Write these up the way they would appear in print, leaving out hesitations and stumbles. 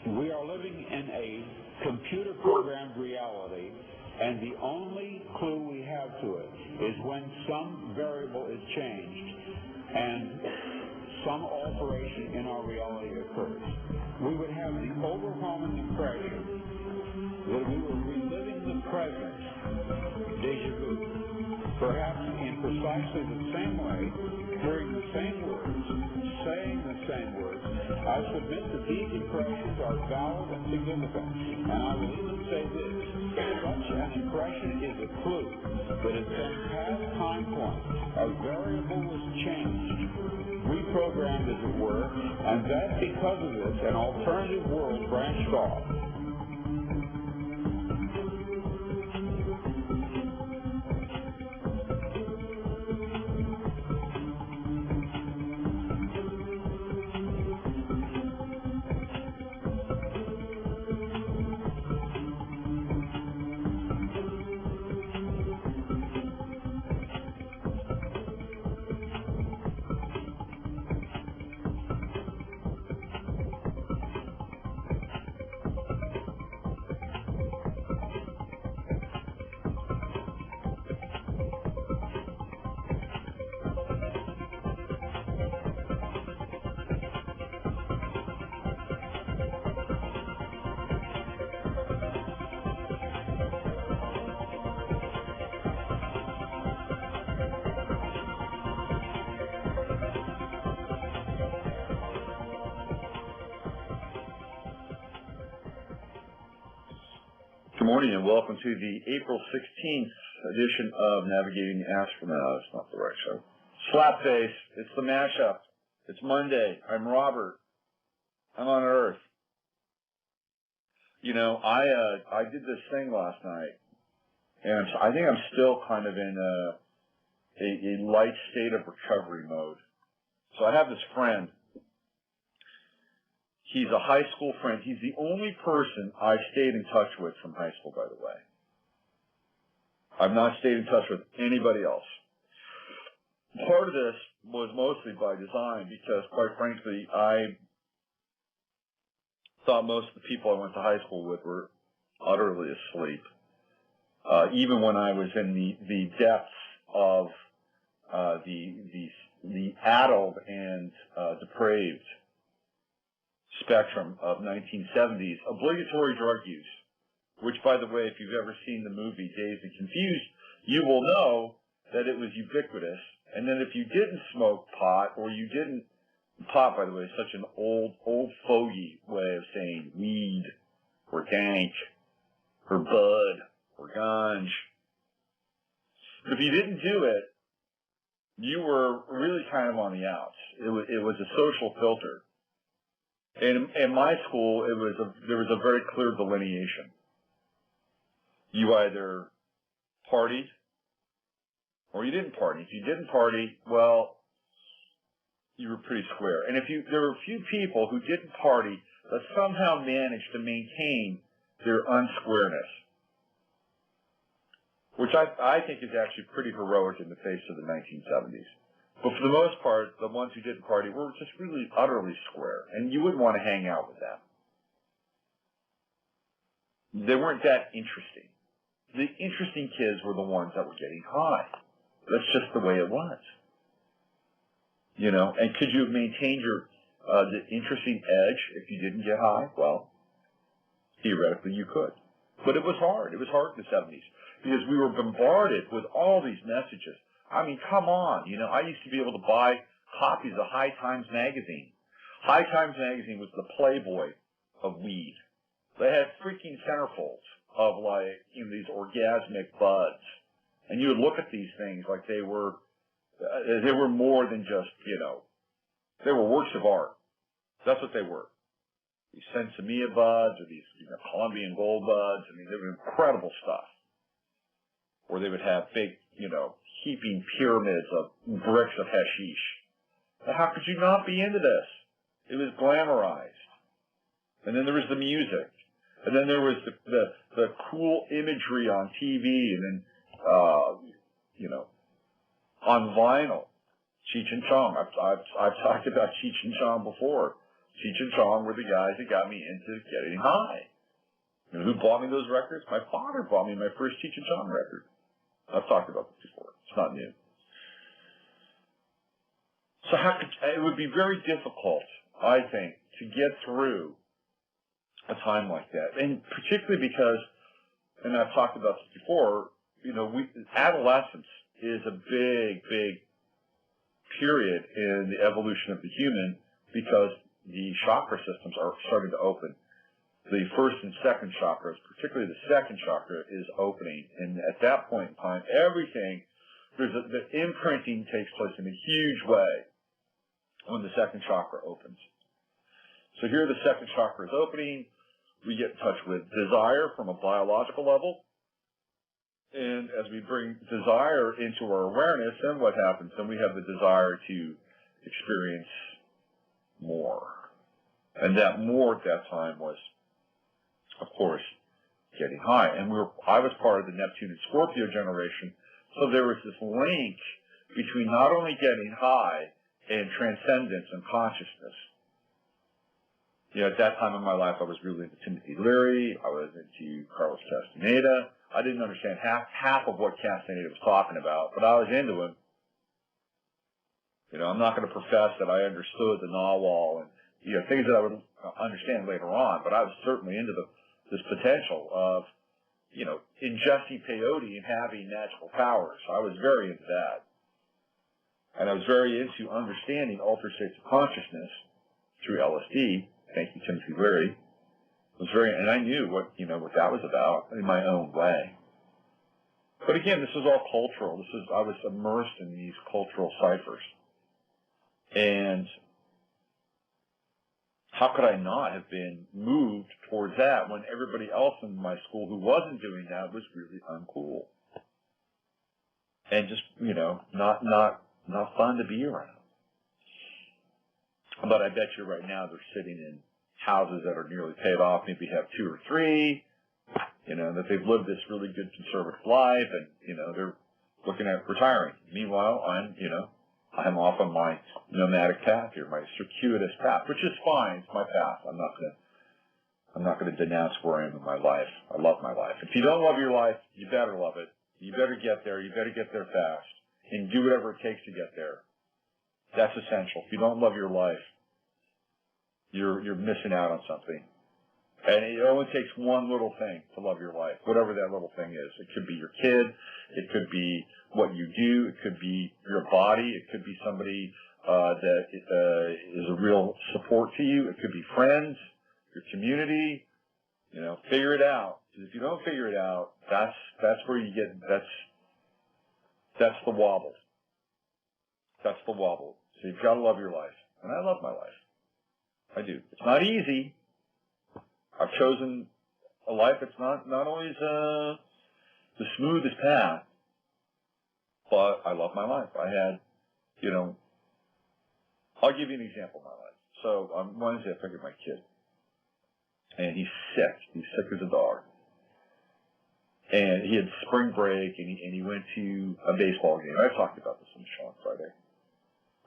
We are living in a computer-programmed reality, and the only clue we have to it is when some variable is changed and some alteration in our reality occurs. We would have the overwhelming impression that we were reliving the present, déjà vu, perhaps in precisely the same way, hearing the same words, saying the same words. I submit that these impressions are valid and significant, and I will even say this: such an impression is a clue that at some past time point a variable was changed, reprogrammed as it were, and that because of this an alternative world branched off. Good morning and welcome to the April 16th edition of Navigating the Astronaut. It's not the right show. Slapface, it's the Mashup. It's Monday. I'm Robert. I'm on Earth. You know, I did this thing last night, and I think I'm still kind of in a light state of recovery mode. So I have this friend. He's a high school friend. He's the only person I stayed in touch with from high school, by the way. I've not stayed in touch with anybody else. Part of this was mostly by design because, quite frankly, I thought most of the people I went to high school with were utterly asleep. Even when I was in the depths of the addled and depraved spectrum of 1970s obligatory drug use, which, by the way, if you've ever seen the movie Dazed and Confused, you will know that it was ubiquitous. And then if you didn't smoke pot, or you didn't, pot, by the way, is such an old fogey way of saying weed, or dank, or bud, or ganj. But if you didn't do it, you were really kind of on the outs. It was a social filter. In my school, there was a very clear delineation. You either partied or you didn't party. If you didn't party, well, you were pretty square. And there were a few people who didn't party that somehow managed to maintain their unsquareness, which I think is actually pretty heroic in the face of the 1970s. But for the most part, the ones who didn't party were just really utterly square, and you wouldn't want to hang out with them. They weren't that interesting. The interesting kids were the ones that were getting high. That's just the way it was. You know, and could you have maintained your the interesting edge if you didn't get high? Well, theoretically you could. But it was hard. It was hard in the 70s because we were bombarded with all these messages. I mean, come on. You know, I used to be able to buy copies of High Times magazine. High Times magazine was the Playboy of weed. They had freaking centerfolds of, like, you know, these orgasmic buds. And you would look at these things like they were more than just, you know, they were works of art. That's what they were. These Sensimilla buds or these, you know, Colombian gold buds. I mean, they were incredible stuff. Or they would have big, you know, heaping pyramids of bricks of hashish. Now, how could you not be into this? It was glamorized. And then there was the music. And then there was the cool imagery on TV, and then, you know, on vinyl. Cheech and Chong. I've talked about Cheech and Chong before. Cheech and Chong were the guys that got me into getting high. You know, who bought me those records? My father bought me my first Cheech and Chong record. I've talked about this before. It's not new. So it would be very difficult, I think, to get through a time like that. And particularly because, and I've talked about this before, you know, adolescence is a big, big period in the evolution of the human because the chakra systems are starting to open. The first and second chakras, particularly the second chakra, is opening. And at that point in time, everything, the imprinting takes place in a huge way when the second chakra opens. So here the second chakra is opening. We get in touch with desire from a biological level. And as we bring desire into our awareness, then what happens? Then we have the desire to experience more. And that more at that time was, of course, getting high. And I was part of the Neptune and Scorpio generation, so there was this link between not only getting high and transcendence and consciousness. You know, at that time in my life, I was really into Timothy Leary. I was into Carlos Castaneda. I didn't understand half of what Castaneda was talking about, but I was into him. You know, I'm not going to profess that I understood the Nawal and, you know, things that I would understand later on, but I was certainly into this potential of, you know, ingesting peyote and having magical powers. I was very into that. And I was very into understanding altered states of consciousness through LSD. Thank you, Timothy Leary. And I knew what that was about in my own way. But again, this is all cultural. I was immersed in these cultural ciphers. And how could I not have been moved towards that when everybody else in my school who wasn't doing that was really uncool? And just, you know, not fun to be around. But I bet you right now they're sitting in houses that are nearly paid off, maybe have 2 or 3, you know, that they've lived this really good conservative life, and, you know, they're looking at retiring. Meanwhile, I'm off on my nomadic path here, my circuitous path, which is fine. It's my path. I'm not going to denounce where I am in my life. I love my life. If you don't love your life, you better love it. You better get there. You better get there fast, and do whatever it takes to get there. That's essential. If you don't love your life, you're missing out on something. And it only takes one little thing to love your life, whatever that little thing is. It could be your kid. It could be what you do. It could be your body. It could be somebody that is a real support to you. It could be friends, your community. You know, figure it out. Because if you don't figure it out, that's where you get, that's the wobble. That's the wobble. So you've got to love your life. And I love my life. I do. It's not easy. I've chosen a life that's not always the smoothest path, but I love my life. I had, you know, I'll give you an example of my life. So on Wednesday, I picked up my kid, and he's sick. He's sick as a dog. And he had spring break, and he went to a baseball game. I talked about this on the show on Friday.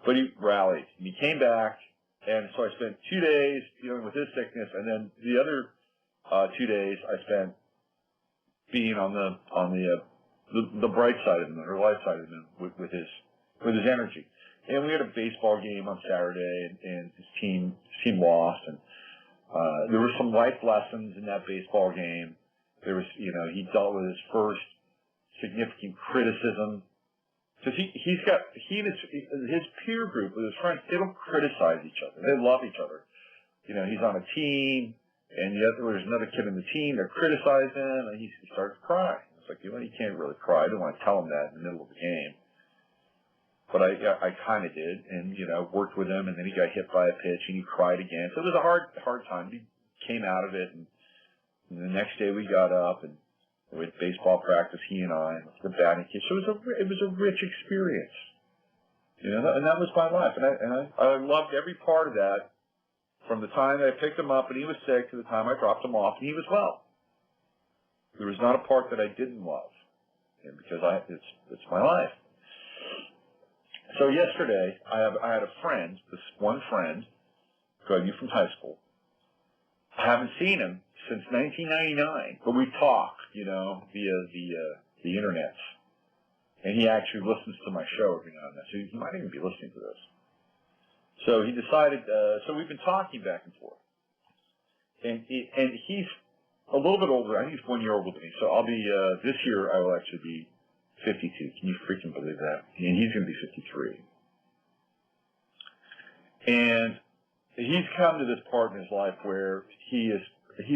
But he rallied, and he came back. And so I spent 2 days dealing with his sickness, and then the other 2 days I spent being on the bright side of him, or light side of him, with his energy. And we had a baseball game on Saturday, and his team lost, and there were some life lessons in that baseball game. There was, you know, he dealt with his first significant criticism. Because he and his peer group with his friends, they don't criticize each other. They love each other. You know, he's on a team, and there's another kid on the team that criticized him, and he starts to cry. It's like, you know, you can't really cry. I didn't want to tell him that in the middle of the game. But I kind of did, and, you know, worked with him, and then he got hit by a pitch, and he cried again. So it was a hard time. He came out of it, and the next day we got up, and with baseball practice, he and I, and the batting cage. So it was a rich experience, you know, and that was my life. And I loved every part of that, from the time I picked him up and he was sick to the time I dropped him off and he was well. There was not a part that I didn't love, and because it's my life. So yesterday, I had a friend, this one friend, who I knew from high school. I haven't seen him since 1999, but we talk, you know, via the internet. And he actually listens to my show every now and then, so he might even be listening to this. So he decided, so we've been talking back and forth. And he's a little bit older. I think he's 1 year older than me. So I'll be, this year I will actually be 52. Can you freaking believe that? And he's going to be 53. And he's come to this part in his life where he's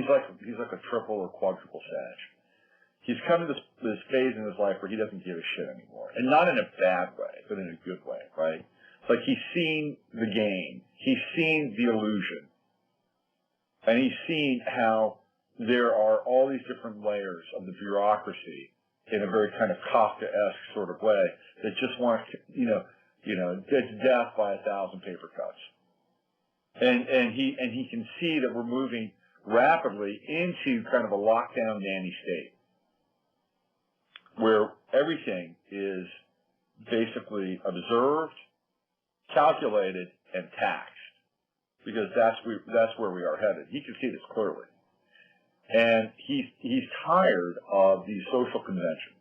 like a triple or quadruple sag. He's come to this phase in his life where he doesn't give a shit anymore. And not in a bad way, but in a good way, right? It's like he's seen the game. He's seen the illusion. And he's seen how there are all these different layers of the bureaucracy in a very kind of Kafka-esque sort of way that just wants to, you know, it's death by 1,000 paper cuts. And he can see that we're moving rapidly into kind of a lockdown nanny state where everything is basically observed, calculated, and taxed, because that's where we are headed. He can see this clearly. And he's tired of the social convention.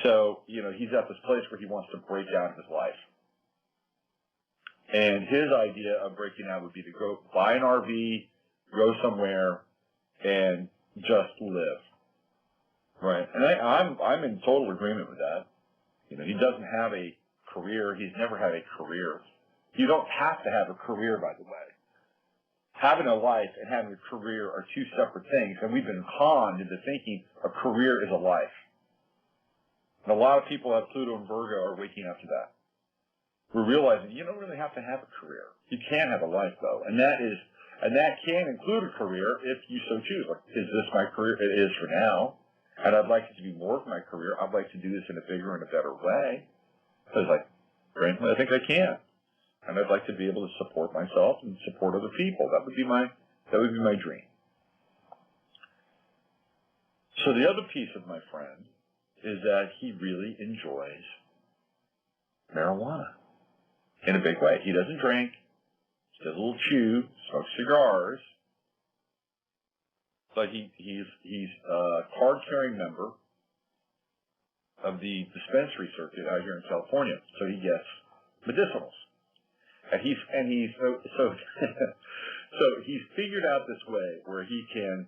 So, you know, he's at this place where he wants to break out of his life. And his idea of breaking out would be to go buy an RV, go somewhere, and just live. Right. And I'm in total agreement with that. You know, he doesn't have a career. He's never had a career. You don't have to have a career, by the way. Having a life and having a career are two separate things, and we've been conned into thinking a career is a life. And a lot of people have Pluto and Virgo are waking up to that. We're realizing you don't really have to have a career. You can have a life, though, and that can include a career if you so choose. Like, is this my career? It is for now, and I'd like it to be more of my career. I'd like to do this in a bigger and a better way. Because, like, frankly, I think I can. And I'd like to be able to support myself and support other people. That would be my dream. So the other piece of my friend is that he really enjoys marijuana in a big way. He doesn't drink. He does a little chew, smokes cigars. But he's a card-carrying member of the dispensary circuit out here in California. So he gets medicinals. And he's figured out this way where he can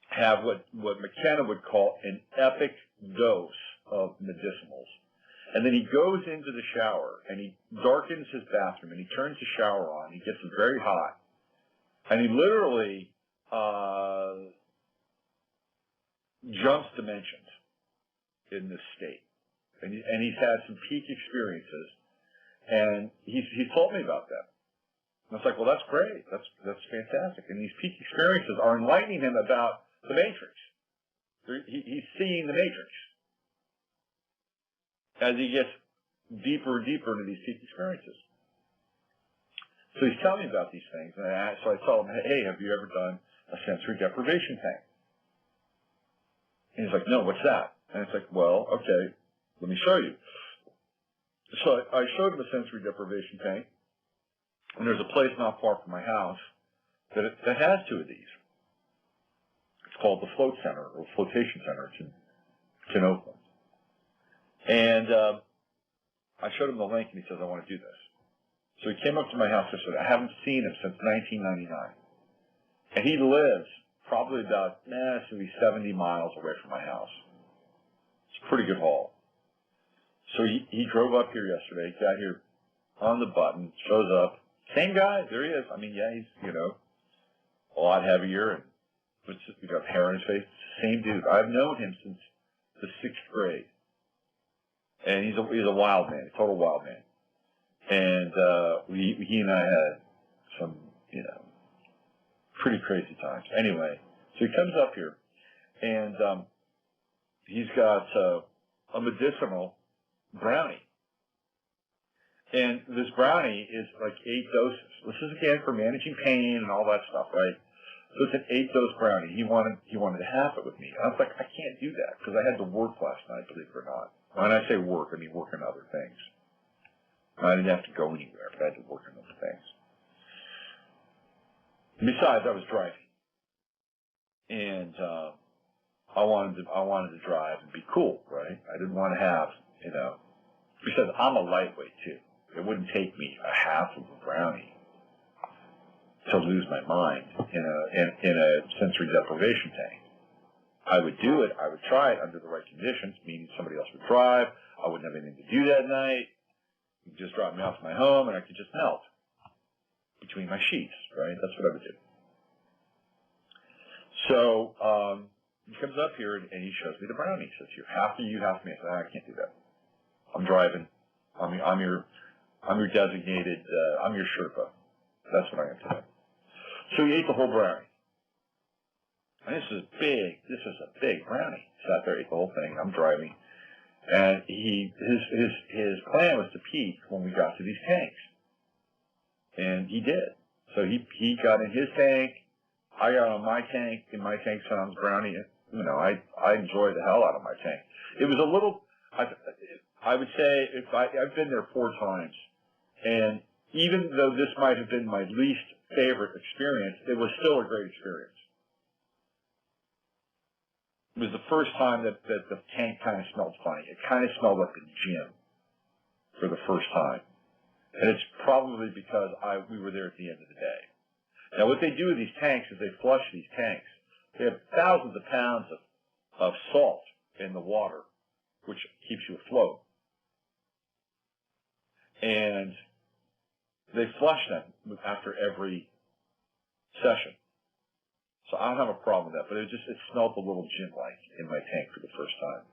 have what McKenna would call an epic dose of medicinals. And then he goes into the shower and he darkens his bathroom and he turns the shower on. He gets it very hot. And he literally jumps dimensions in this state. And he's had some peak experiences. And he's told me about that. And I was like, well, that's great. That's fantastic. And these peak experiences are enlightening him about the Matrix. He's seeing the Matrix as he gets deeper and deeper into these peak experiences. So he's telling me about these things. And so I told him, hey, have you ever done a sensory deprivation tank? And he's like, no, what's that? And it's like, well, okay, let me show you. So I showed him a sensory deprivation tank, and there's a place not far from my house that has two of these. It's called the Float Center, or Flotation Center. It's in Oakland. And I showed him the link, and he says, I want to do this. So he came up to my house yesterday. I haven't seen him since 1999. And he lives probably about, maybe 70 miles away from my house. It's a pretty good haul. So he drove up here yesterday, got here on the button, shows up. Same guy, there he is. I mean, yeah, he's, a lot heavier, and he's got hair on his face. Same dude. I've known him since the 6th grade. And he's a wild man, a total wild man. And he and I had some, pretty crazy times. Anyway, so he comes up here, and he's got a medicinal brownie. And this brownie is like 8 doses. This is, again, for managing pain and all that stuff, right? So it's an 8-dose brownie. He wanted to have it with me. And I was like, I can't do that because I had to work last night, believe it or not. When I say work, I mean work on other things. I didn't have to go anywhere, but I had to work on other things. Besides, I was driving, and I wanted to drive and be cool, right? I didn't want to have, because I'm a lightweight too. It wouldn't take me a half of a brownie to lose my mind in a sensory deprivation tank. I would do it. I would try it under the right conditions, meaning somebody else would drive. I wouldn't have anything to do that night. You'd just drop me off to my home, and I could just melt between my sheets, right? That's what I would do. So he comes up here, and he shows me the brownie. He says, you have to me. I said, I can't do that. I'm driving. I'm your designated, I'm your Sherpa. That's what I have to do. So he ate the whole brownie. And this is a big brownie. Sat there, ate the whole thing. I'm driving. And his plan was to peak when we got to these tanks. And he did. So he got in his tank. I got on my tank. In my tank sounds brownie. I enjoyed the hell out of my tank. It was a little, I would say, I've been there 4 times. And even though this might have been my least favorite experience, it was still a great experience. It was the first time that the tank kind of smelled funny. It kind of smelled like a gym for the first time. And it's probably because we were there at the end of the day. Now, what they do with these tanks is they flush these tanks. They have thousands of pounds of salt in the water, which keeps you afloat. And they flush them after every session. So I don't have a problem with that, but it smelled a little gym-like in my tank for the first time.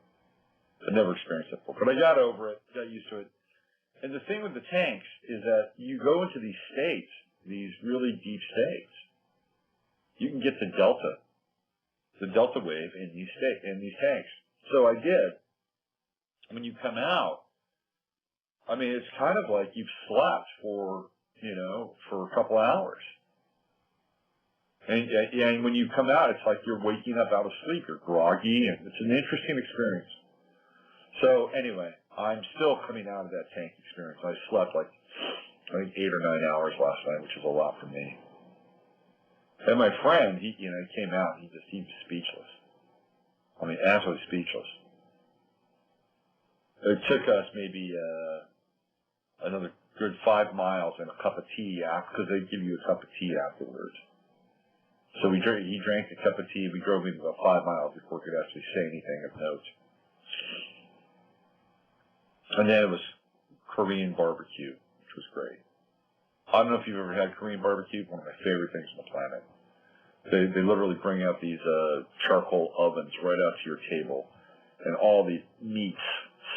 I've never experienced it before, but I got over it, got used to it. And the thing with the tanks is that you go into these states, these really deep states. You can get the delta wave in these tanks. So I did. When you come out, I mean, it's kind of like you've slept for a couple hours. And when you come out, it's like you're waking up out of sleep. You're groggy, and it's an interesting experience. So anyway, I'm still coming out of that tank experience. I slept like, I think 8 or 9 hours last night, which is a lot for me. And my friend, he came out, and he was speechless. I mean, absolutely speechless. It took us maybe another good 5 miles and a cup of tea because they give you a cup of tea afterwards. So he drank a cup of tea. We drove maybe about 5 miles before we could actually say anything of note. And then it was Korean barbecue, which was great. I don't know if you've ever had Korean barbecue. One of my favorite things on the planet. They literally bring out these charcoal ovens right out to your table, and all these meats,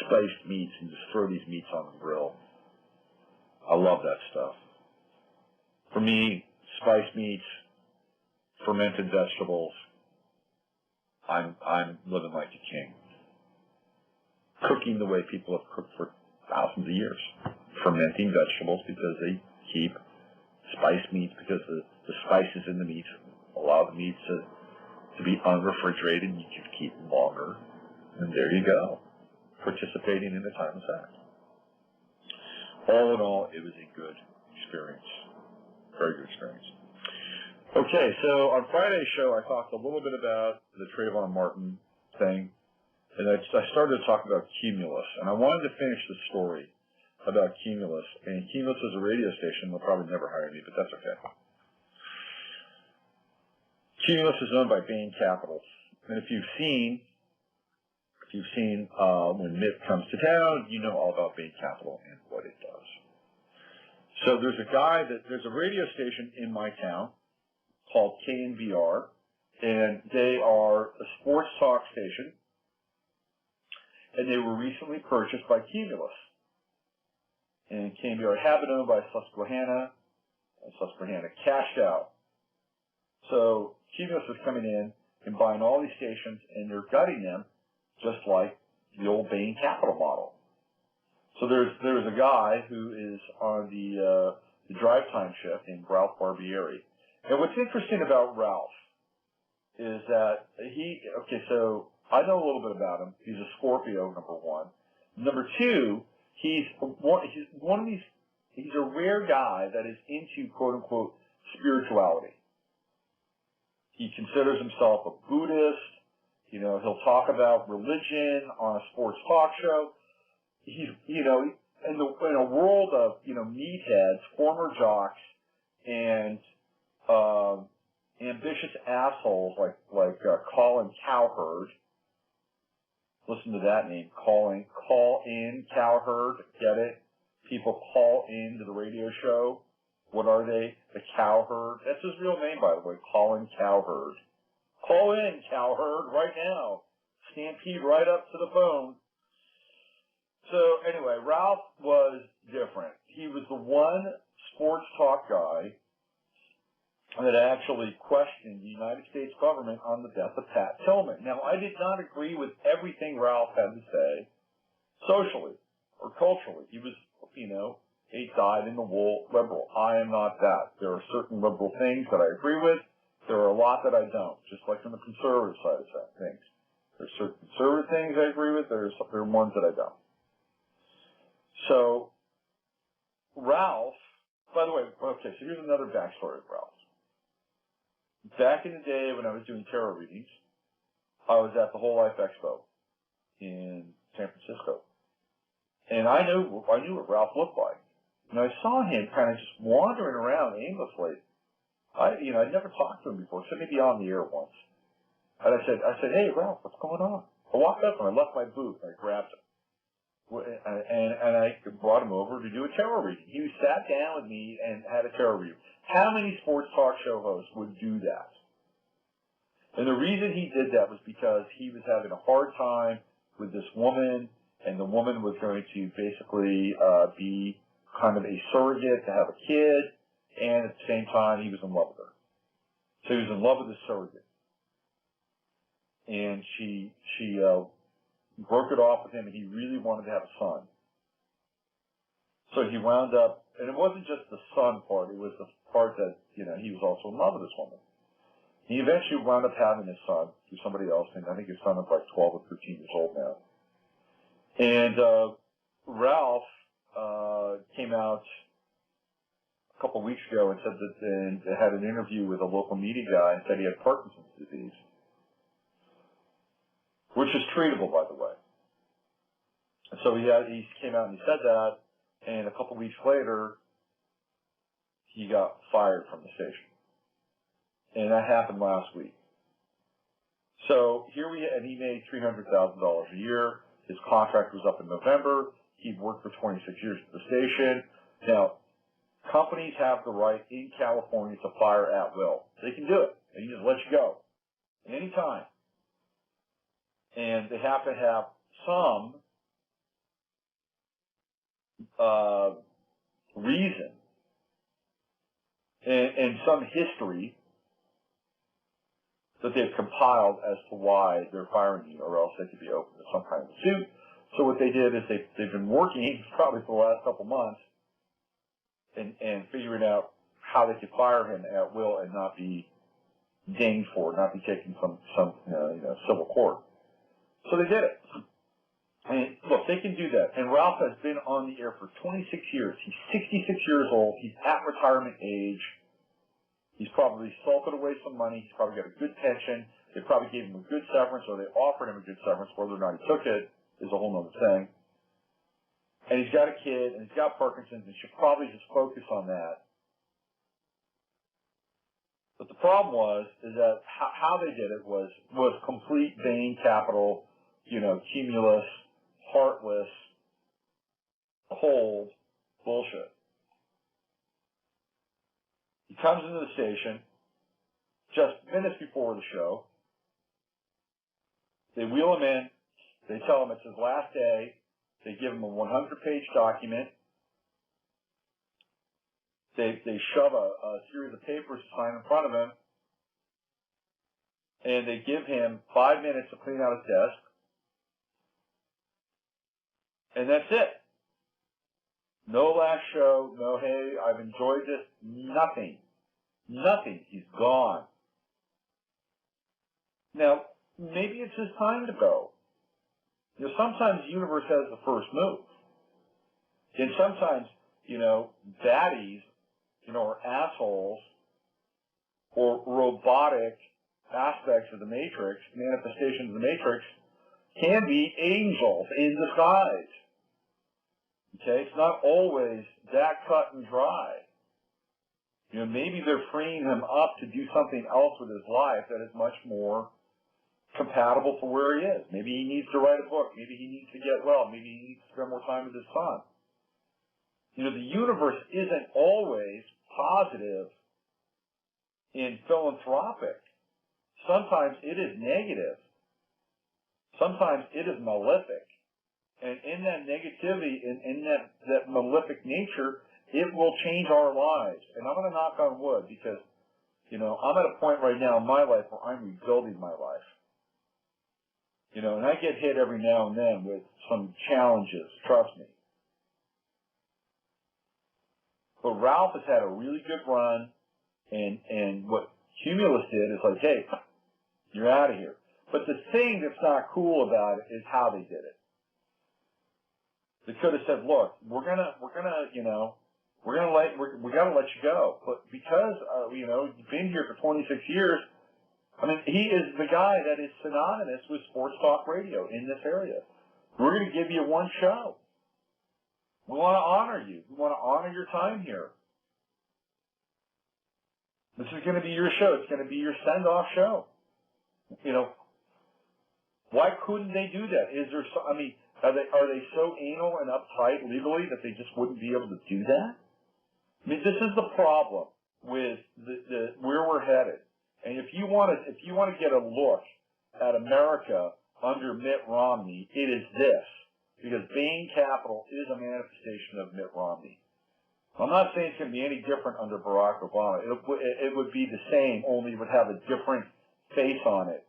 spiced meats, and just throw these meats on the grill. I love that stuff. For me, spiced meats, fermented vegetables, I'm living like a king. Cooking the way people have cooked for thousands of years. Fermenting vegetables because they keep spiced meats because the spices in the meats allow the meats to be unrefrigerated and you can keep them longer. And there you go. Participating in the timeless act. All in all, it was a good experience. Very good experience. Okay, so on Friday's show, I talked a little bit about the Trayvon Martin thing, and I started to talk about Cumulus, and I wanted to finish the story about Cumulus, and Cumulus is a radio station. They'll probably never hire me, but that's okay. Cumulus is owned by Bain Capital, and if you've seen when Mitt comes to town, you know all about Bain Capital and what it does. So there's a radio station in my town called KNBR, and they are a sports talk station, and they were recently purchased by Cumulus. And KNBR had been owned by Susquehanna, and Susquehanna cashed out. So Cumulus is coming in and buying all these stations, and they're gutting them just like the old Bain Capital model. So there's a guy who is on the drive time shift named Ralph Barbieri. And what's interesting about Ralph is that so I know a little bit about him. He's a Scorpio, number one. Number two, He's one of these. He's a rare guy that is into quote unquote spirituality. He considers himself a Buddhist. You know, he'll talk about religion on a sports talk show. He's, you know, in a world of, you know, meatheads, former jocks, and ambitious assholes like Colin Cowherd. Listen to that name, Call in Cowherd. Get it? People call in to the radio show. What are they? The Cowherd. That's his real name, by the way, Colin Cowherd. Call in, Cowherd, right now. Stampede right up to the phone. So anyway, Ralph was different. He was the one sports talk guy that actually questioned the United States government on the death of Pat Tillman. Now, I did not agree with everything Ralph had to say socially or culturally. He was, you know, a dyed-in-the-wool liberal. I am not that. There are certain liberal things that I agree with. There are a lot that I don't, just like on the conservative side of things. There's certain conservative things I agree with. There are ones that I don't. So, Ralph, by the way, okay, so here's another backstory of Ralph. Back in the day when I was doing tarot readings, I was at the Whole Life Expo in San Francisco. And I knew what Ralph looked like. And I saw him kind of just wandering around aimlessly. I'd never talked to him before, except maybe on the air once. And I said, hey, Ralph, what's going on? I walked up and I left my booth and I grabbed him. And I brought him over to do a tarot reading. He sat down with me and had a tarot reading. How many sports talk show hosts would do that? And the reason he did that was because he was having a hard time with this woman, and the woman was going to basically be kind of a surrogate to have a kid, and at the same time he was in love with her. So he was in love with this surrogate. And she broke it off with him, and he really wanted to have a son. So he wound up, and it wasn't just the son part, it was the part that, you know, he was also in love with this woman. He eventually wound up having his son through somebody else, and I think his son is like 12 or 13 years old now. And Ralph came out a couple of weeks ago and said that, and had an interview with a local media guy and said he had Parkinson's disease, which is treatable, by the way. And so he came out and he said that, and a couple of weeks later, he got fired from the station. And that happened last week. So and he made $300,000 a year. His contract was up in November. He'd worked for 26 years at the station. Now, companies have the right in California to fire at will. They can do it. They can just let you go at any time. And they have to have some reason and some history that they've compiled as to why they're firing you, or else they could be open to some kind of suit. So what they did is they've been working probably for the last couple months and figuring out how they could fire him at will and not be dinged for it, not be taken from some civil court. So they did it. And look, they can do that. And Ralph has been on the air for 26 years. He's 66 years old. He's at retirement age. He's probably salted away some money. He's probably got a good pension. They probably gave him a good severance, or they offered him a good severance. Whether or not he took it is a whole other thing. And he's got a kid, and he's got Parkinson's, and should probably just focus on that. But the problem is that how they did it was complete vain capital, cumulus, heartless, cold bullshit. He comes into the station just minutes before the show. They wheel him in. They tell him it's his last day. They give him a 100-page document. They shove a series of papers to sign in front of him. And they give him 5 minutes to clean out his desk. And that's it. No last show, no, hey, I've enjoyed this, nothing. Nothing. He's gone. Now, maybe it's his time to go. Sometimes the universe has the first move. And sometimes, baddies, or assholes, or robotic aspects of the Matrix, manifestations of the Matrix, can be angels in disguise. Okay? It's not always that cut and dry. Maybe they're freeing him up to do something else with his life that is much more compatible for where he is. Maybe he needs to write a book. Maybe he needs to get well. Maybe he needs to spend more time with his son. The universe isn't always positive and philanthropic. Sometimes it is negative. Sometimes it is malefic. And in that negativity, in that malefic nature, it will change our lives. And I'm going to knock on wood because, I'm at a point right now in my life where I'm rebuilding my life. And I get hit every now and then with some challenges, trust me. But Ralph has had a really good run, and what Cumulus did is like, hey, you're out of here. But the thing that's not cool about it is how they did it. They could have said, look, we gotta let you go. But because you've been here for 26 years, he is the guy that is synonymous with sports talk radio in this area. We're going to give you one show. We want to honor you. We want to honor your time here. This is going to be your show. It's going to be your send-off show. Why couldn't they do that? Is there are they so anal and uptight legally that they just wouldn't be able to do that? This is the problem with the where we're headed. And if you want to get a look at America under Mitt Romney, it is this. Because Bain Capital is a manifestation of Mitt Romney. I'm not saying it's going to be any different under Barack Obama. It would be the same, only it would have a different face on it.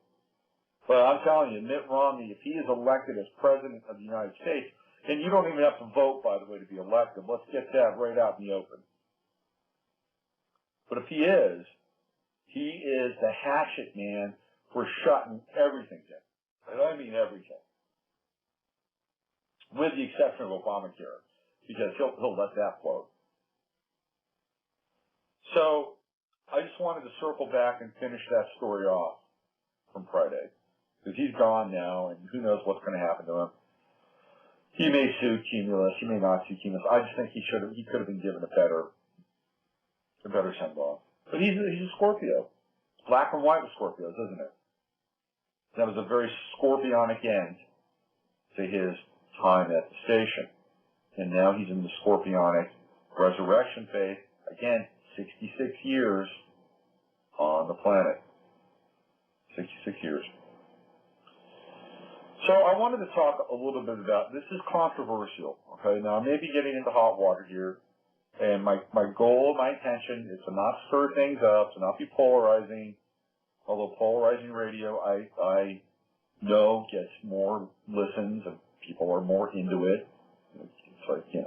But I'm telling you, Mitt Romney, if he is elected as President of the United States, and you don't even have to vote, by the way, to be elected. Let's get that right out in the open. But if he is the hatchet man for shutting everything down. And I mean everything. With the exception of Obamacare, because he'll let that float. So I just wanted to circle back and finish that story off from Friday, because he's gone now, and who knows what's going to happen to him. He may sue Cumulus, he may not sue Cumulus. I just think he could have been given a better send-off. But he's a Scorpio. Black and white with Scorpios, isn't it? That was a very scorpionic end to his time at the station. And now he's in the scorpionic resurrection phase. Again, 66 years on the planet. 66 years. So I wanted to talk a little bit about, this is controversial, okay? Now I may be getting into hot water here, and my goal, my intention is to not stir things up, to not be polarizing, although polarizing radio I know gets more listens and people are more into it. It's like, you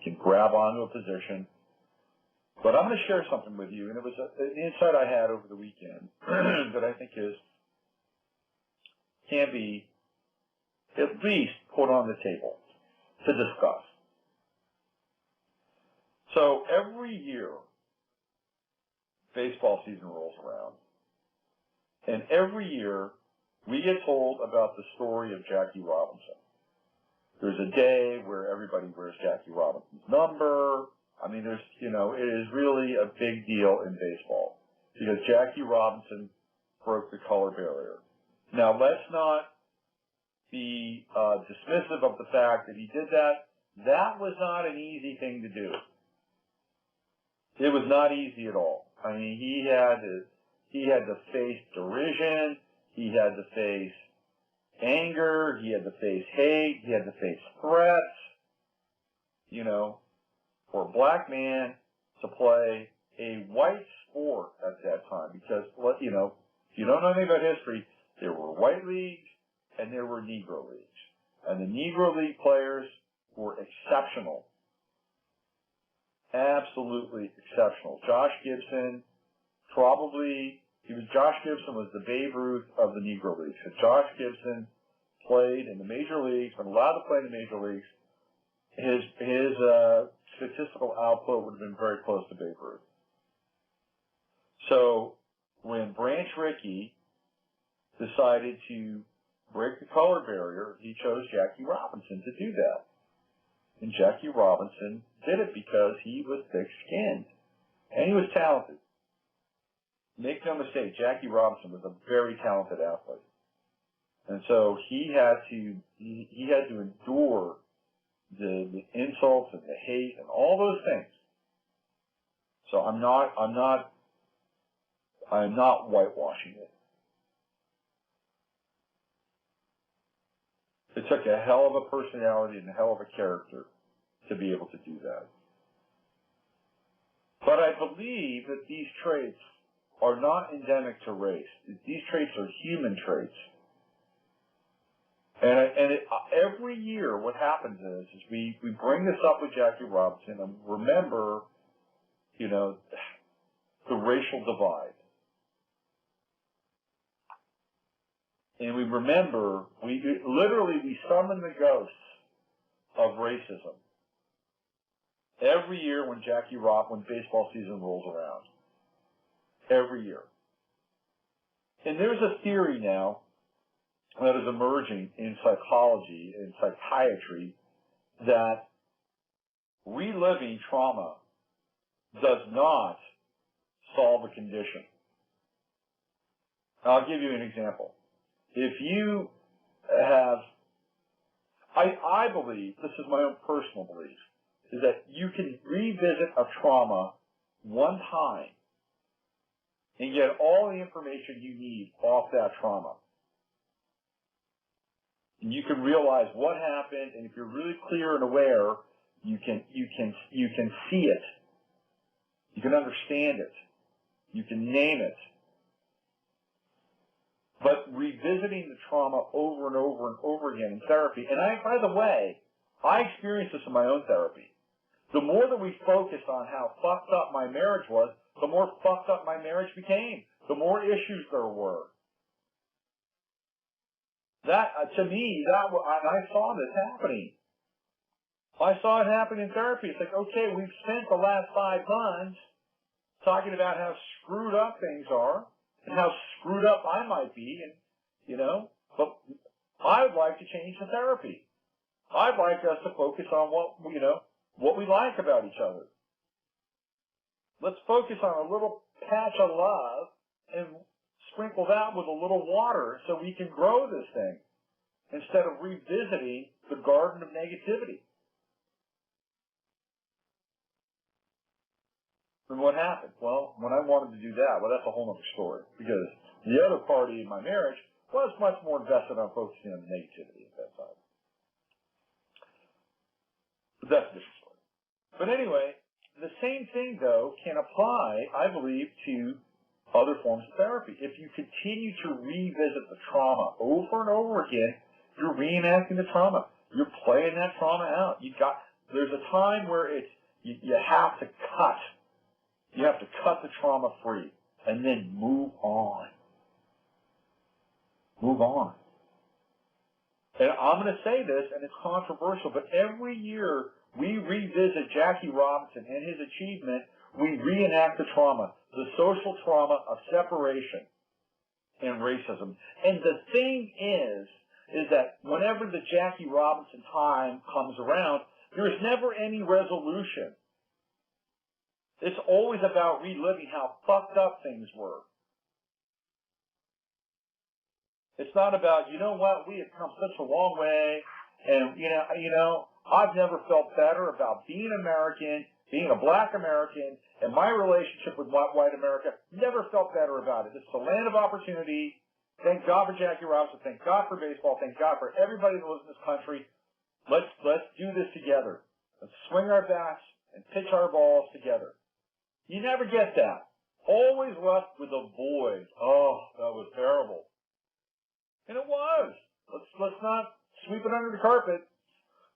can grab onto a position. But I'm going to share something with you, and it was an insight I had over the weekend that I think can be at least put on the table to discuss. So every year, baseball season rolls around, and every year we get told about the story of Jackie Robinson. There's a day where everybody wears Jackie Robinson's number. I mean, it is really a big deal in baseball because Jackie Robinson broke the color barrier. Now, let's not be dismissive of the fact that he did that. That was not an easy thing to do. It was not easy at all. I mean, he had to face derision. He had to face anger. He had to face hate. He had to face threats. For a black man to play a white sport at that time, because if you don't know anything about history, there were white leagues and there were Negro leagues, and the Negro League players were exceptional, absolutely exceptional. Josh Gibson was the Babe Ruth of the Negro Leagues. So Josh Gibson played in the major leagues, been allowed to play in the major leagues, his statistical output would have been very close to Babe Ruth. So when Branch Rickey decided to break the color barrier, he chose Jackie Robinson to do that. And Jackie Robinson did it because he was thick-skinned. And he was talented. Make no mistake, Jackie Robinson was a very talented athlete. And so he had to endure the insults and the hate and all those things. So I'm not whitewashing it. It took a hell of a personality and a hell of a character to be able to do that. But I believe that these traits are not endemic to race. These traits are human traits. Every year what happens is we bring this up with Jackie Robinson and remember, you know, the racial divide. And we remember, we summon the ghosts of racism every year when when baseball season rolls around. Every year. And there's a theory now that is emerging in psychology and psychiatry that reliving trauma does not solve a condition. I'll give you an example. If you have, I believe, this is my own personal belief, is that you can revisit a trauma one time and get all the information you need off that trauma. And you can realize what happened, and if you're really clear and aware, you can see it. You can understand it. You can name it. But revisiting the trauma over and over and over again in therapy, and by the way, I experienced this in my own therapy. The more that we focused on how fucked up my marriage was, the more fucked up my marriage became. The more issues there were. That, to me, I saw this happening. I saw it happen in therapy. It's like, okay, we've spent the last 5 months talking about how screwed up things are and how screwed up I might be, and, you know, but I would like to change the therapy. I'd like us to focus on what we like about each other. Let's focus on a little patch of love and sprinkle that with a little water so we can grow this thing instead of revisiting the garden of negativity. And what happened? Well, when I wanted to do that, well, that's a whole other story, because the other party in my marriage was much more invested on focusing on the negativity at that time. But that's a different story. But anyway, the same thing, though, can apply, I believe, to other forms of therapy. If you continue to revisit the trauma over and over again, you're reenacting the trauma. You're playing that trauma out. There's a time where you have to cut. You have to cut the trauma free and then move on. Move on. And I'm going to say this, and it's controversial, but every year we revisit Jackie Robinson and his achievement. We reenact the trauma, the social trauma of separation and racism. And the thing is that whenever the Jackie Robinson time comes around, there is never any resolution. It's always about reliving how fucked up things were. It's not about, you know what, we have come such a long way, and, you know, I've never felt better about being American, being a black American, and my relationship with white America. Never felt better about it. It's the land of opportunity. Thank God for Jackie Robinson. Thank God for baseball. Thank God for everybody that lives in this country. Let's do this together. Let's swing our bats and pitch our balls together. You never get that. Always left with a void. Oh, that was terrible. And it was. Let's not sweep it under the carpet.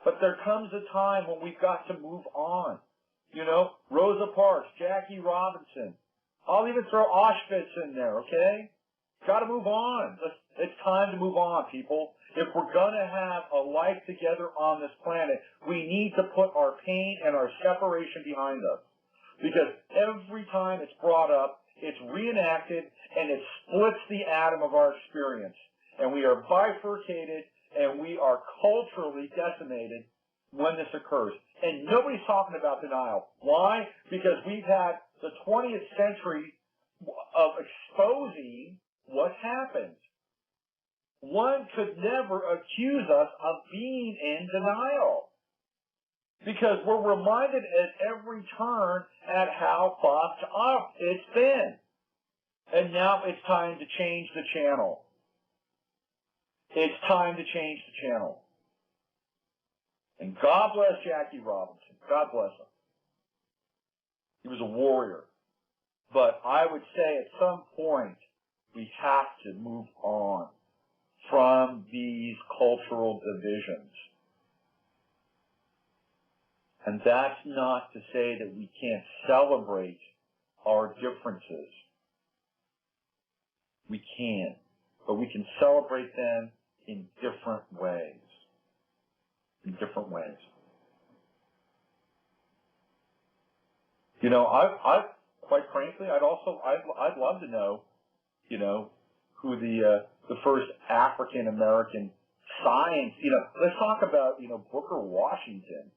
But there comes a time when we've got to move on. You know, Rosa Parks, Jackie Robinson. I'll even throw Auschwitz in there, okay? Got to move on. It's time to move on, people. If we're going to have a life together on this planet, we need to put our pain and our separation behind us. Because every time it's brought up, it's reenacted, and it splits the atom of our experience. And we are bifurcated, and we are culturally decimated when this occurs. And nobody's talking about denial. Why? Because we've had the 20th century of exposing what's happened. One could never accuse us of being in denial, because we're reminded at every turn at how fucked up it's been. And now it's time to change the channel. It's time to change the channel. And God bless Jackie Robinson. God bless him. He was a warrior. But I would say at some point we have to move on from these cultural divisions. And that's not to say that we can't celebrate our differences. We can, but we can celebrate them in different ways. In different ways. You know, I quite frankly, I'd love to know, you know, who the first African American science, you know, let's talk about, you know, Booker Washington,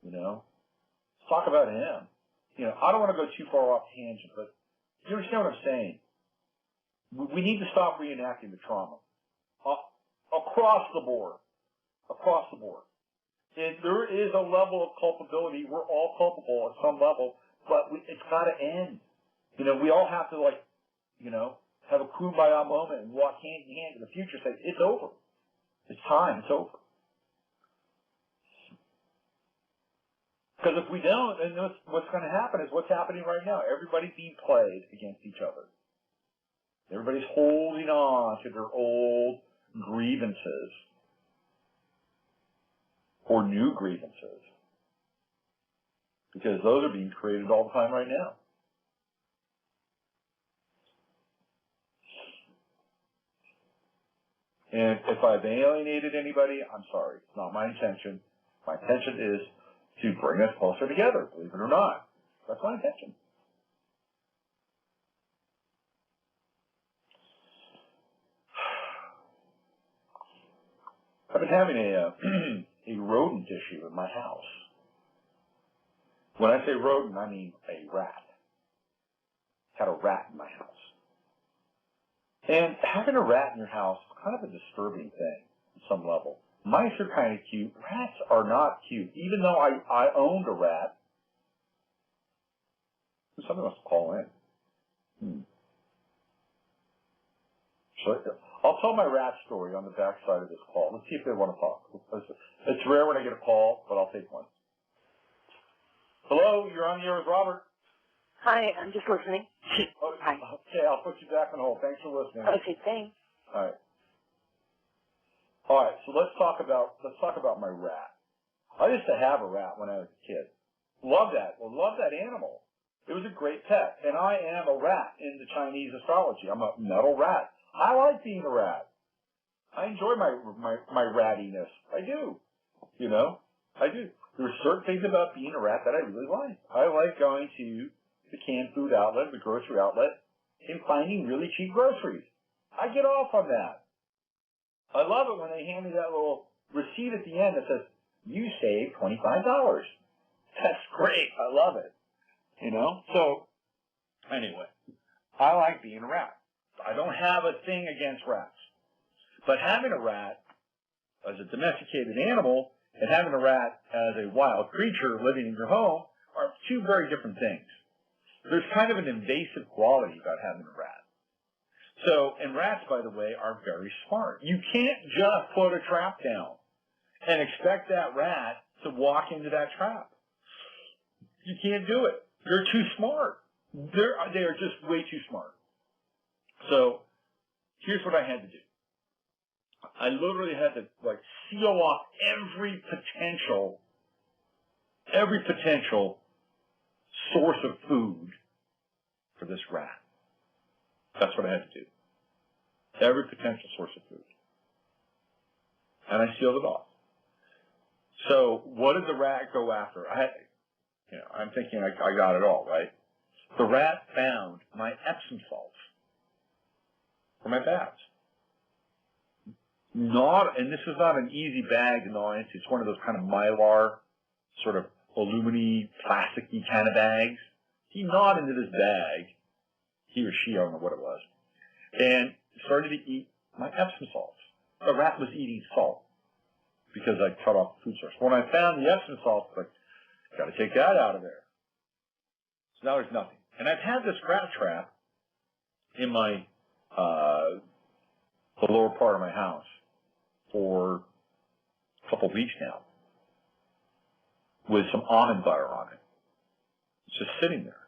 you know, let's talk about him. You know, I don't want to go too far off tangent, but you understand what I'm saying? We need to stop reenacting the trauma across the board, across the board. And there is a level of culpability. We're all culpable at some level, but it's got to end. You know, we all have to, like, you know, have a kumbaya moment and walk hand in hand in the future, say, it's over. It's time. It's over. Because if we don't, then what's going to happen is what's happening right now. Everybody's being played against each other. Everybody's holding on to their old grievances or new grievances, because those are being created all the time right now. And if I've alienated anybody, I'm sorry. It's not my intention. My intention is to bring us closer together, believe it or not. That's my intention. I've been having a rodent issue in my house. When I say rodent, I mean a rat. Had a rat in my house. And having a rat in your house is kind of a disturbing thing on some level. Mice are kind of cute. Rats are not cute. Even though I owned a rat. Somebody wants to call in. I'll tell my rat story on the backside of this call. Let's see if they want to talk. It's rare when I get a call, but I'll take one. Hello, you're on the air with Robert. Hi, I'm just listening. Oh, Hi. Okay, I'll put you back on hold. Thanks for listening. Okay, thanks. All right. All right, so let's talk about my rat. I used to have a rat when I was a kid. Love that. Well, love that animal. It was a great pet, and I am a rat in the Chinese astrology. I'm a metal rat. I like being a rat. I enjoy my rattiness. I do. You know, I do. There are certain things about being a rat that I really like. I like going to the canned food outlet, the grocery outlet, and finding really cheap groceries. I get off on that. I love it when they hand me that little receipt at the end that says, you saved $25. That's great. I love it. You know? So, anyway, I like being a rat. I don't have a thing against rats. But having a rat as a domesticated animal and having a rat as a wild creature living in your home are two very different things. There's kind of an invasive quality about having a rat. So, and rats, by the way, are very smart. You can't just put a trap down and expect that rat to walk into that trap. You can't do it. They're too smart. They are just way too smart. So, here's what I had to do. I literally had to, like, seal off every potential source of food for this rat. That's what I had to do. Every potential source of food. and I sealed it off. So what did the rat go after? I'm thinking I got it all, right? The rat found my Epsom salts for my baths. And this is not an easy bag to gnaw into. It's one of those kind of mylar, sort of aluminum, plasticky kind of bags. He gnawed into this bag, he or she, I don't know what it was, and started to eat my Epsom salts. The rat was eating salt because I cut off the food source. When I found the Epsom salts, I was like, got to take that out of there. So now there's nothing. And I've had this rat trap in my the lower part of my house for a couple of weeks now with some almond butter on it. It's just sitting there.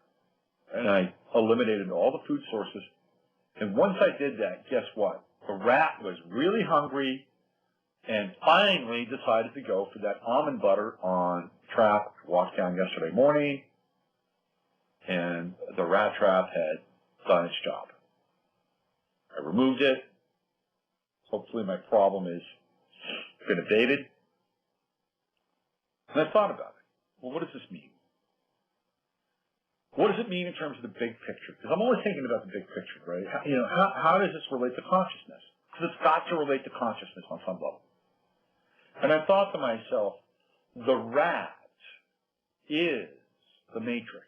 And I eliminated all the food sources. And once I did that, guess what? The rat was really hungry and finally decided to go for that almond butter on trap. Walked down yesterday morning, and the rat trap had done its job. I removed it. Hopefully my problem has been abated. And I thought about it. Well, what does this mean? What does it mean in terms of the big picture? Because I'm always thinking about the big picture, right? How does this relate to consciousness? Because it's got to relate to consciousness on some level. And I thought to myself, the rat is the matrix.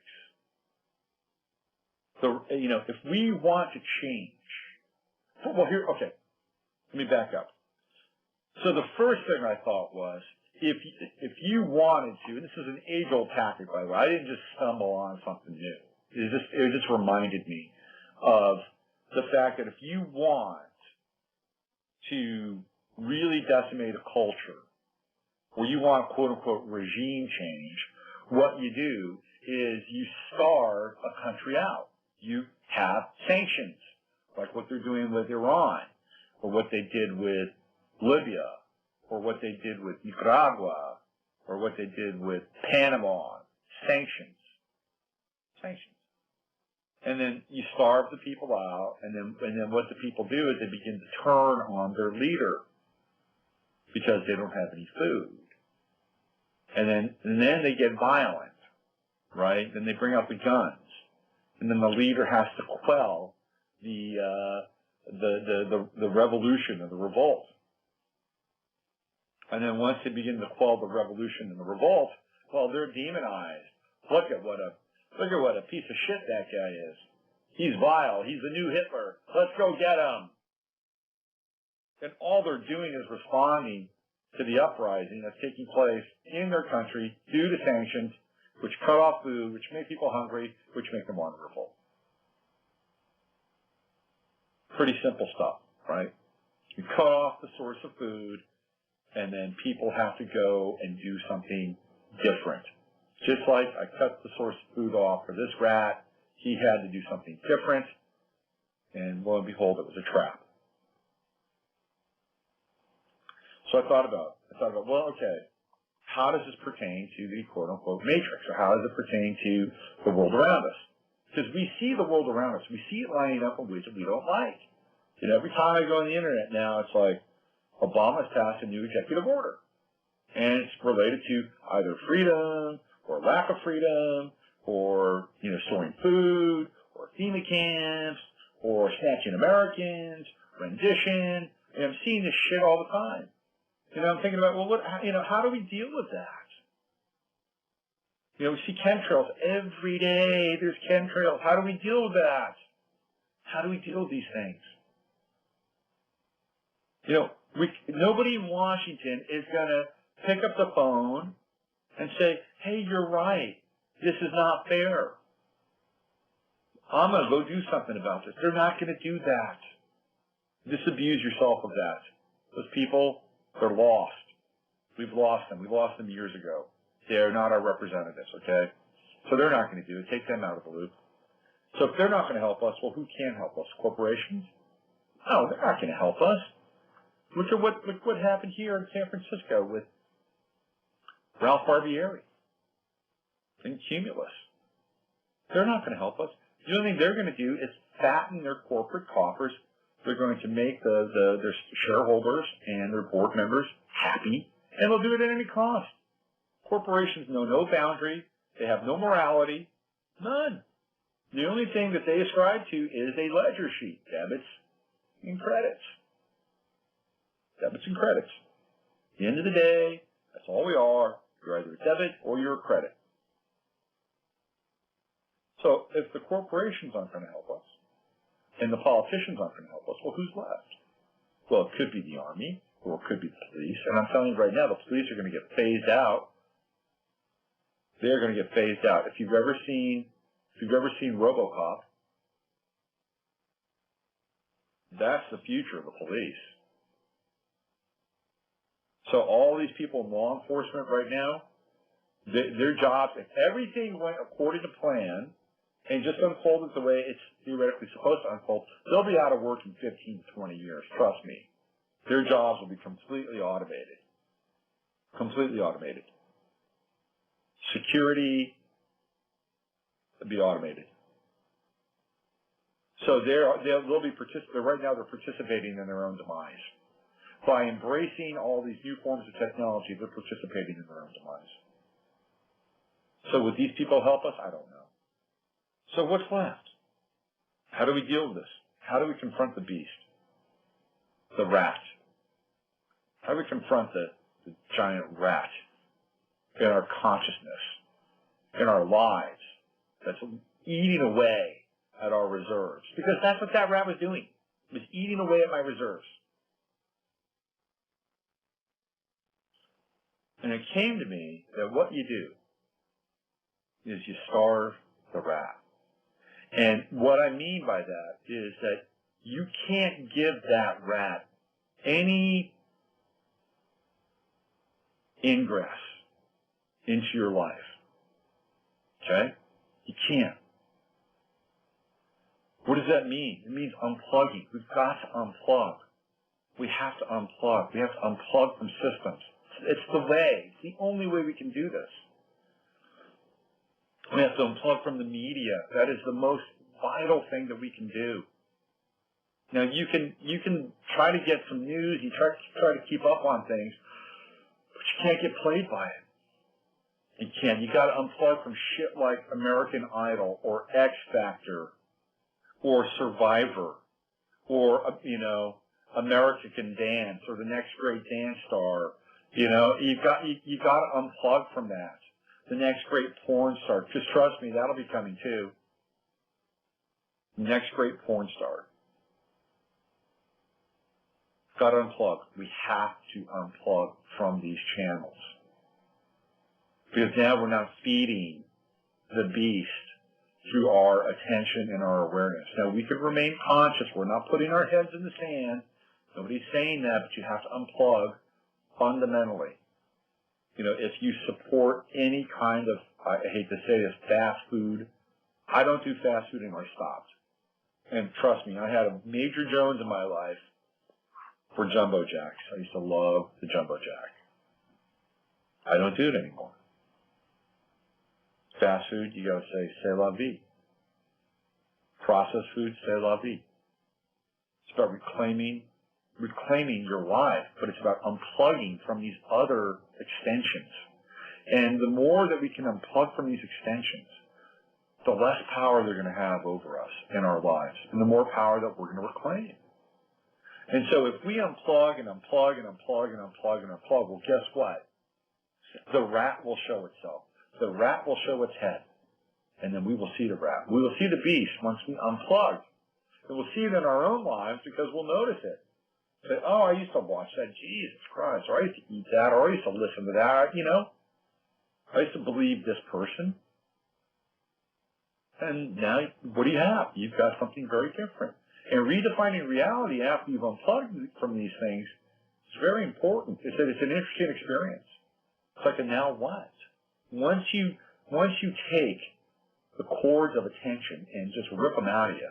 If we want to change, okay, let me back up. So the first thing I thought was, if you wanted to, and this is an age-old tactic, by the way, I didn't just stumble on something new. It just reminded me of the fact that if you want to really decimate a culture, or you want, quote-unquote, regime change, what you do is you starve a country out. You have sanctions, like what they're doing with Iran, or what they did with Libya, or what they did with Nicaragua, or what they did with Panama. Sanctions. And then you starve the people out, and then what the people do is they begin to turn on their leader because they don't have any food. And then they get violent, right? Then they bring out the guns. And then the leader has to quell the revolution or the revolt. And then once they begin to quell the revolution and the revolt, well, they're demonized. Look at what a piece of shit that guy is. He's vile. He's the new Hitler. Let's go get him. And all they're doing is responding to the uprising that's taking place in their country due to sanctions, which cut off food, which make people hungry, which make them want to revolt. Pretty simple stuff, right? You cut off the source of food, and then people have to go and do something different. Just like I cut the source of food off for this rat, he had to do something different, and lo and behold, it was a trap. So I thought about, well, okay, how does this pertain to the quote-unquote matrix, or how does it pertain to the world around us? Because we see the world around us. We see it lining up in ways that we don't like. Every time I go on the internet now, it's like Obama's passed a new executive order. And it's related to either freedom or lack of freedom or, storing food or FEMA camps or snatching Americans, rendition. And I'm seeing this shit all the time. I'm thinking about, well, how do we deal with that? We see chemtrails every day. There's chemtrails. How do we deal with that? How do we deal with these things? Nobody in Washington is going to pick up the phone and say, hey, you're right. This is not fair. I'm going to go do something about this. They're not going to do that. Disabuse yourself of that. Those people, they're lost. We've lost them. We lost them years ago. They're not our representatives, okay? So they're not going to do it. Take them out of the loop. So if they're not going to help us, well, who can help us? Corporations? No, they're not going to help us. Look at what happened here in San Francisco with Ralph Barbieri and Cumulus. They're not going to help us. The only thing they're going to do is fatten their corporate coffers They're going to make their shareholders and their board members happy, and they'll do it at any cost. Corporations know no boundary. They have no morality. None. The only thing that they ascribe to is a ledger sheet, debits and credits. Debits and credits. At the end of the day, that's all we are. You're either a debit or you're a credit. So if the corporations aren't going to help us, and the politicians aren't going to help us, well, who's left? Well, it could be the Army, or it could be the police. And I'm telling you right now, the police are going to get phased out. They're going to get phased out. If you've ever seen RoboCop, that's the future of the police. So all these people in law enforcement right now, their jobs, if everything went according to plan and just unfolded the way it's theoretically supposed to unfold, they'll be out of work in 15 to 20 years, trust me. Their jobs will be completely automated. Completely automated. Security will be automated. So they'll be right now they're participating in their own demise. By embracing all these new forms of technology, they're participating in their own demise. So would these people help us? I don't know. So what's left? How do we deal with this? How do we confront the beast? The rat. How do we confront the giant rat in our consciousness, in our lives, that's eating away at our reserves? Because that's what that rat was doing. It was eating away at my reserves. And it came to me that what you do is you starve the rat. And what I mean by that is that you can't give that rat any ingress into your life. Okay? You can't. What does that mean? It means unplugging. We've got to unplug. We have to unplug. We have to unplug from systems. It's the way. It's the only way we can do this. We have to unplug from the media. That is the most vital thing that we can do. Now, you can try to get some news, you try to keep up on things, but you can't get played by it. You can't. You got to unplug from shit like American Idol or X Factor or Survivor or America Can Dance or the next great dance star. You got to unplug from that. The next great porn star. Just trust me, that'll be coming too. Next great porn star. Got to unplug. We have to unplug from these channels. Because now we're not feeding the beast through our attention and our awareness. Now, we could remain conscious. We're not putting our heads in the sand. Nobody's saying that, but you have to unplug fundamentally. If you support any kind of, I hate to say this, fast food, I don't do fast food anymore. I stopped. And trust me, I had a Major Jones in my life for Jumbo Jacks. I used to love the Jumbo Jack. I don't do it anymore. Fast food, you gotta say, c'est la vie. Processed food, c'est la vie. It's about reclaiming your life, but it's about unplugging from these other extensions. And the more that we can unplug from these extensions, the less power they're going to have over us in our lives, and the more power that we're going to reclaim. And so if we unplug and unplug and unplug and unplug and unplug, well, guess what? The rat will show itself. The rat will show its head, and then we will see the rat. We will see the beast once we unplug. And we'll see it in our own lives because we'll notice it. Say, oh, I used to watch that, Jesus Christ, or I used to eat that, or I used to listen to that, I used to believe this person. And now, what do you have? You've got something very different. And redefining reality after you've unplugged from these things is very important. It's an interesting experience. It's like a now what? Once you take the cords of attention and just rip them out of you,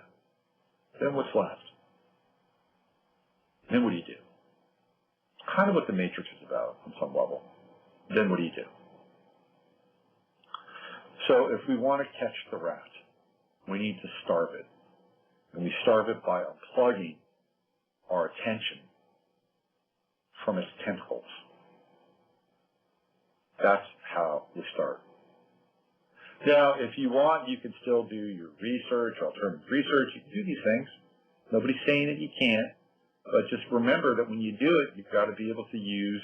then what's left? Then what do you do? Kind of what the Matrix is about on some level. Then what do you do? So if we want to catch the rat, we need to starve it. And we starve it by unplugging our attention from its tentacles. That's how we start. Now, if you want, you can still do your research, alternative research. You can do these things. Nobody's saying that you can't, but just remember that when you do it, you've got to be able to use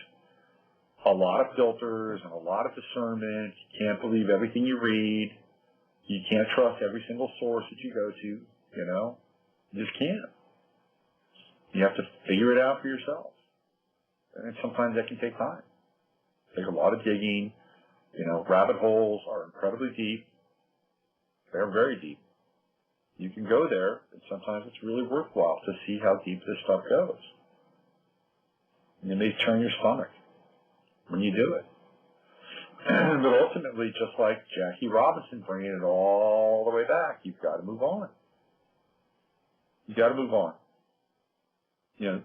a lot of filters and a lot of discernment. You can't believe everything you read. You can't trust every single source that you go to, you know. You just can't. You have to figure it out for yourself. And sometimes that can take time. Take a lot of digging. You know, rabbit holes are incredibly deep. They're very deep. You can go there, and sometimes it's really worthwhile to see how deep this stuff goes. And it may turn your stomach when you do it. But ultimately, just like Jackie Robinson bringing it all the way back, you've got to move on. You've got to move on. You know,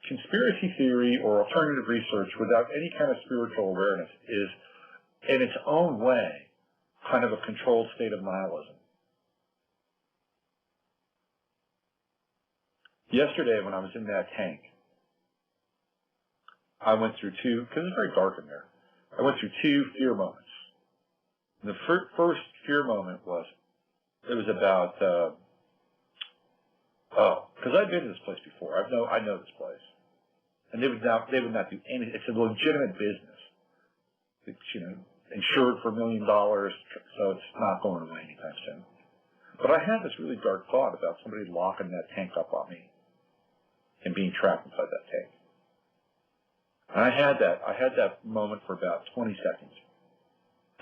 conspiracy theory or alternative research without any kind of spiritual awareness is, in its own way, kind of a controlled state of nihilism. Yesterday, when I was in that tank, I went through two, because it's very dark in there, I went through two fear moments. And the first fear moment was, it was about, because I've been to this place before. I know this place. And they would not do anything. It's a legitimate business. It's, you know, insured for $1 million, so it's not going away anytime soon. But I had this really dark thought about somebody locking that tank up on me and being trapped inside that tank. And I had that moment for about 20 seconds.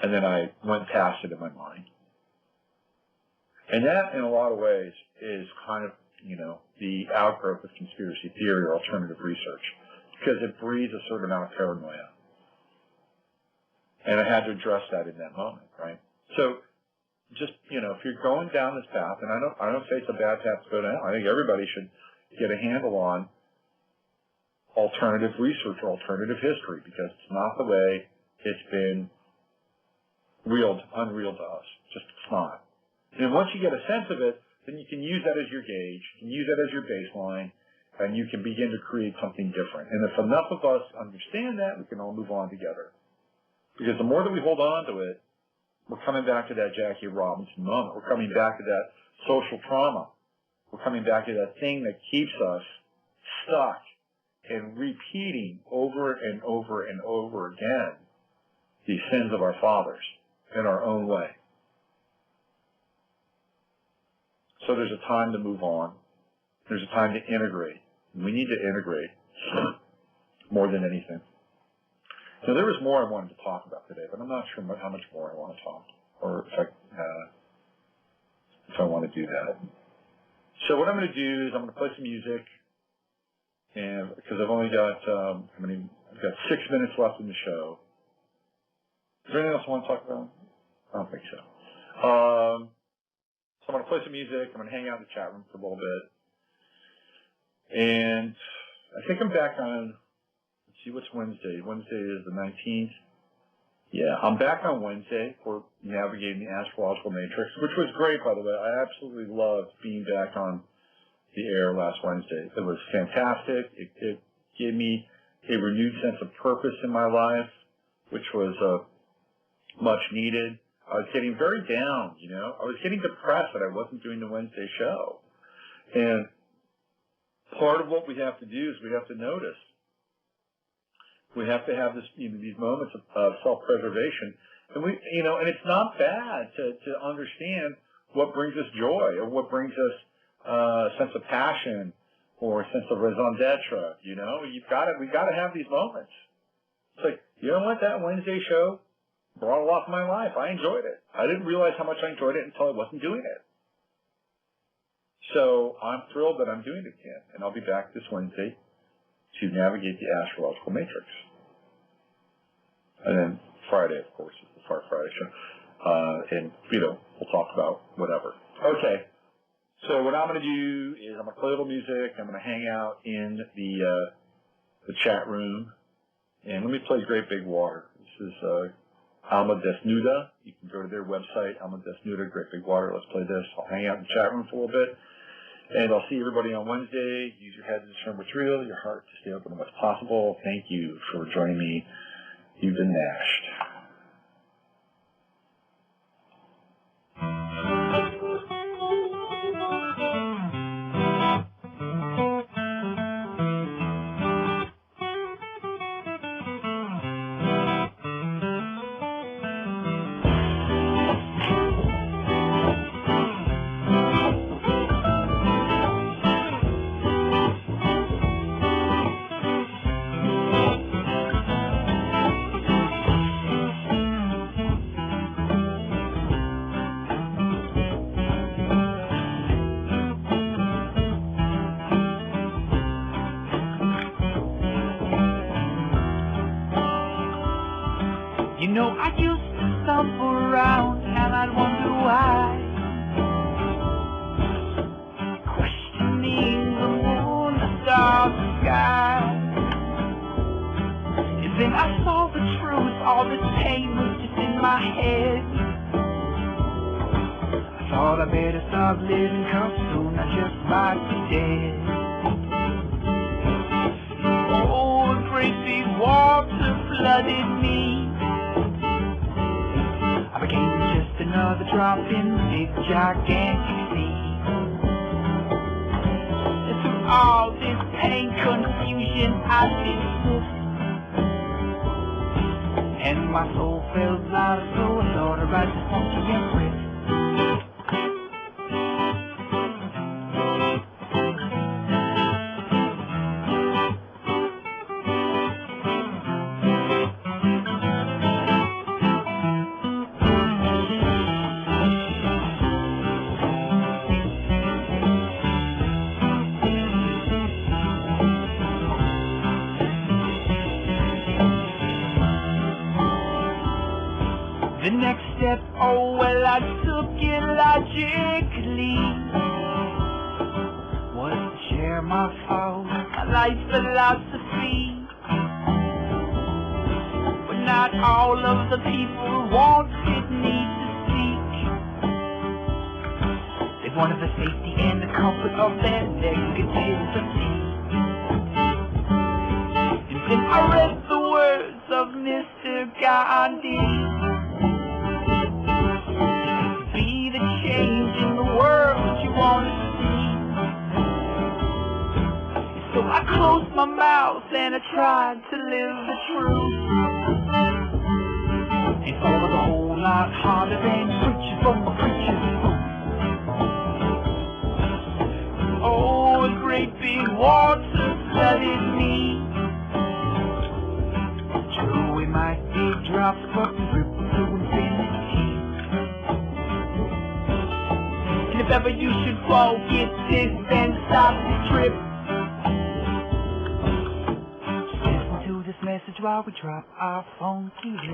And then I went past it in my mind. And that, in a lot of ways, is kind of, you know, the outgrowth of conspiracy theory or alternative research, because it breeds a certain amount of paranoia. And I had to address that in that moment, right? So, just, you know, if you're going down this path, and I don't say it's a bad path to go down. I think everybody should get a handle on alternative research or alternative history, because it's not the way it's been unreal to us. Just it's not. And once you get a sense of it, then you can use that as your gauge, you can use that as your baseline, and you can begin to create something different. And if enough of us understand that, we can all move on together. Because the more that we hold on to it, we're coming back to that Jackie Robinson moment. We're coming back to that social trauma. We're coming back to that thing that keeps us stuck and repeating over and over and over again the sins of our fathers in our own way. So there's a time to move on. There's a time to integrate. We need to integrate more than anything. So there was more I wanted to talk about today, but I'm not sure how much more I want to talk, or if I want to do that. So what I'm going to do is I'm going to play some music, and because I've only got I've got 6 minutes left in the show. Is there anything else I want to talk about? I don't think so. So I'm going to play some music. I'm going to hang out in the chat room for a little bit, and I think I'm back on. Let's see, what's Wednesday? Wednesday is the 19th. Yeah, I'm back on Wednesday for navigating the astrological matrix, which was great, by the way. I absolutely loved being back on the air last Wednesday. It was fantastic. It gave me a renewed sense of purpose in my life, which was much needed. I was getting very down, you know. I was getting depressed that I wasn't doing the Wednesday show. And part of what we have to do is we have to notice. We have to have this, these moments of self-preservation, and and it's not bad to understand what brings us joy or what brings us a sense of passion or a sense of raison d'etre. We got to have these moments. It's like, you know what, that Wednesday show brought a lot to my life. I enjoyed it. I didn't realize how much I enjoyed it until I wasn't doing it. So I'm thrilled that I'm doing it again, and I'll be back this Wednesday to navigate the astrological matrix. And then Friday, of course, is the Far Friday show. And, we'll talk about whatever. Okay. So what I'm going to do is I'm going to play a little music. I'm going to hang out in the chat room. And let me play Great Big Water. This is Alma Desnuda. You can go to their website, Alma Desnuda, Great Big Water. Let's play this. I'll hang out in the chat room for a little bit. And I'll see everybody on Wednesday. Use your head to discern what's real, your heart to stay open to what's possible. Thank you for joining me. You've been Nashed. You know, I used to stumble around and I'd wonder why, questioning the moon, the stars, the sky. And then I saw the truth, all this pain was just in my head. I thought I better stop living, 'cause soon I just might be dead. Oh, a great big water flooded me. I became just another drop in the big gigantic sea. And through all this pain, confusion, I've been slipped, and my soul felt lighter, so I thought I'd write this funky and rip. The next step, oh well, I took it logically, was to share my thoughts, my life philosophy. But not all of the people wanted me to speak. They wanted the safety and the comfort of their negativity. And then I read the words of Mr. Gandhi. Be the change in the world you want to see. So I closed my mouth and I tried to live the truth, and for the whole lot harder than preaching from a preacher's booth. Oh, a great big water flooded me. True, we might be drops, but we ripple to infinity. And if ever you should fall, get this and stop the trip. Listen to this message while we drop our funky rip.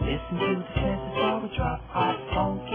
Listen to the Mashup.